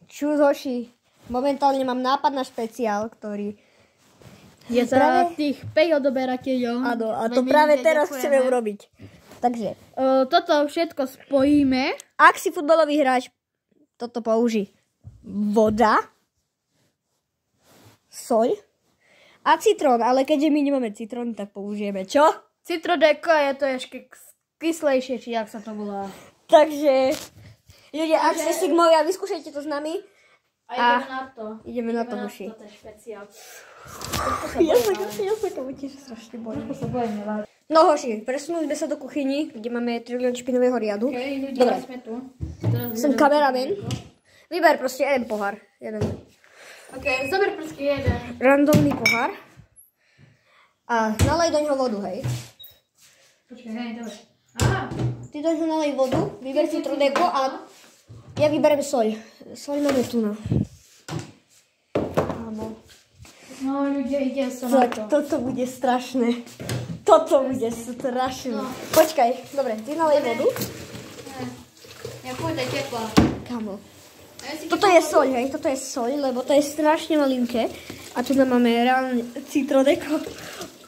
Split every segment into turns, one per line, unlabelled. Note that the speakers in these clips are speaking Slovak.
Čus, hoši. Momentálne mám nápad na špeciál, ktorý...
Je za tých 5 odoberateľov.
Áno, a to práve teraz chceme urobiť. Takže.
Toto všetko spojíme.
Ak si futbalový hráč, toto použij. Voda, soľ a citrón. Ale keďže my nemáme citrón, tak použijeme čo?
Citrodeko je to ešte kyslejšie, či jak sa to volá.
Takže, ľudia, ak ste sigmovi a vyskúšajte to s nami.
A ideme na to.
Ideme na to, hoši.
To je špeciál.
Ja sa tomu tiež strašne bojím. No hoši, presunuli sme sa do kuchyni, kde máme trilión špinového riadu.
Dobre, sme tu.
Som kameraman. Vyber proste jeden pohár. Jeden.
Ok, zober proste jeden.
Randomný pohár. A nalej do ňoho vodu, hej.
Počkaj, hej, dobre. Aha.
Ty do ňoho nalej vodu, vyber si trodeko a ja vyberem soľ. Soľ máme tu, no. Áno.
No, ľudia, ide sa na to.
Toto bude strašné. Toto bude strašné. No. Počkaj, dobre, ty nalej vodu.
Ja pôjde teplá.
Kamo. Toto je soľ, hej, toto je soľ, lebo to je strašne malinké. A tu nám máme reálne citrodeko.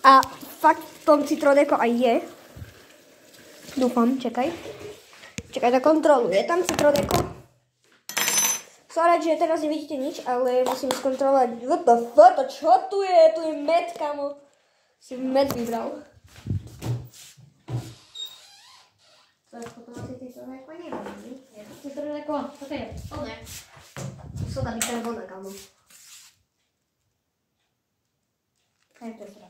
A fakt v tom citrodeko aj je. Dúfam, čakaj. Čakaj na kontrolu. Je tam citrodeko? Sorry, že teraz nevidíte nič, ale musím skontrolovať. What the fuck, to čo tu je? Tu je med, kamo. Si med vybral.
To je potom asi citrodeko, neviem. Je to citrodeko, toto je. To ne.
Soda bikarbona, kamo.
Hej, to je teda.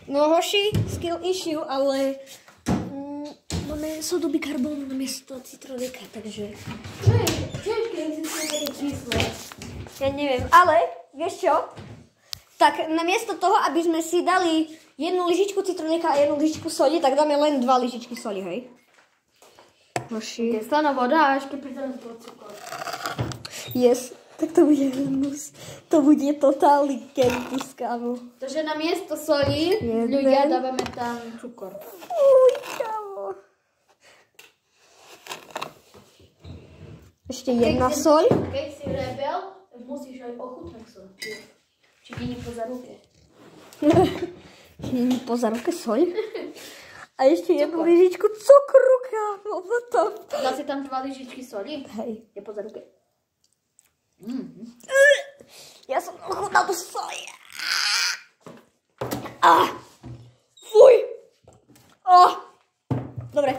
No hoši, skill issue, ale máme sodu bikarbonu namiesto citrodeka, takže...
Čo je, keď si také číslo?
Ja neviem, ale vieš čo? Tak namiesto toho, aby sme si dali jednu lyžičku citrodeka a jednu lyžičku soli, tak dáme len 2 lyžičky soli, hej? Hoši.
Je slana voda a ešte pridáme toho cukor.
Yes. Tak to bude hnus. To bude totálny kentus, kámo.
Takže na miesto soli ľudia dávame tam cukor.
Uj, kámo. Ešte jedna soľ.
Keď si rebel, tak musíš aj ochutnať soľ. Či ti nie poza ruke.
Či nie poza ruke soľ. A ešte jednu lyžičku cukru, kámo.
Dá si tam 2 lyžičky soli?
Hej.
Je poza ruke.
Ja som ochutnal tú soli. Fuj. Dobre,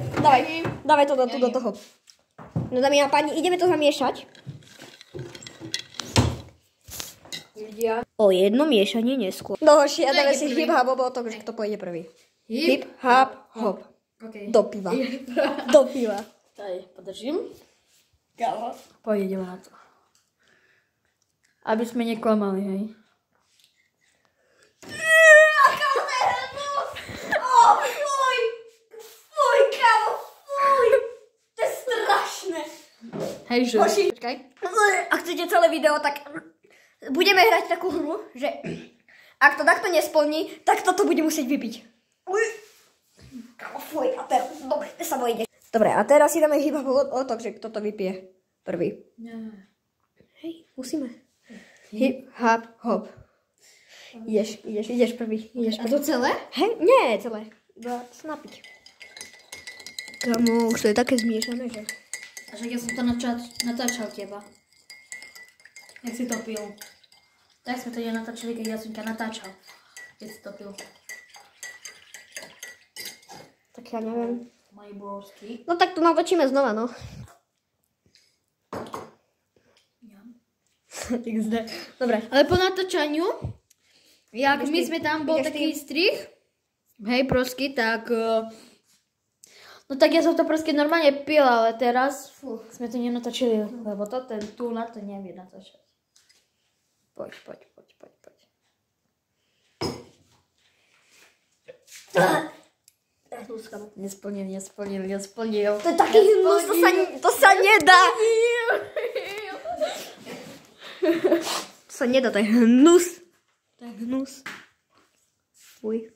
dávaj to do toho. No dámy a páni, ideme to zamiešať. O jedno miešanie neskôr. No hoši, a dáme si hip hop o tom, že kto pôjde prvý. Hip hop hop. Do piva. Do piva.
Tady, podržím.
Kámo.
Pojedeme na to. Aby sme neklamali, hej.
Fuj, kámo, fuj. To je strašné.
Hej, že?
Hoši, počkaj. Ak chcete celé video, tak budeme hrať takú hru, že ak to takto nesplní, tak toto bude musieť vypiť. Kámo, fuj, a teraz, dobre, sa bojde. Dobre, a teraz si dáme hip hop o to, že kto to vypije prvý. Hej, musíme. Hip, hop, hop. Ideš prvý.
A to celé?
Hej, nie celé. Iba sa napiť. Kamo, už to je také zmiešané, že...
A však ja som to natáčal teba. Jak si to pil. Tak sme to natáčali, keď ja som ťa natáčal. Keď si to pil.
Tak ja neviem.
Moji bohovský.
No tak to natočíme znova, no. Dobre.
Ale po natáčaniu, jak my sme tam, bol taký strih, hej, prosky, tak, no tak ja som to prosky normálne pil, ale teraz sme to nenatočili, lebo to ten tu na to nevie natáčať. Poď. Nesplnil.
To je taký hnus, to sa nedá. To sa nedá, to je hnus. To je hnus. Fuj.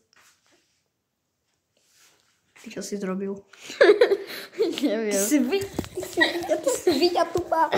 Čo si zrobil?
Neviem.
Ty si vidia tupá.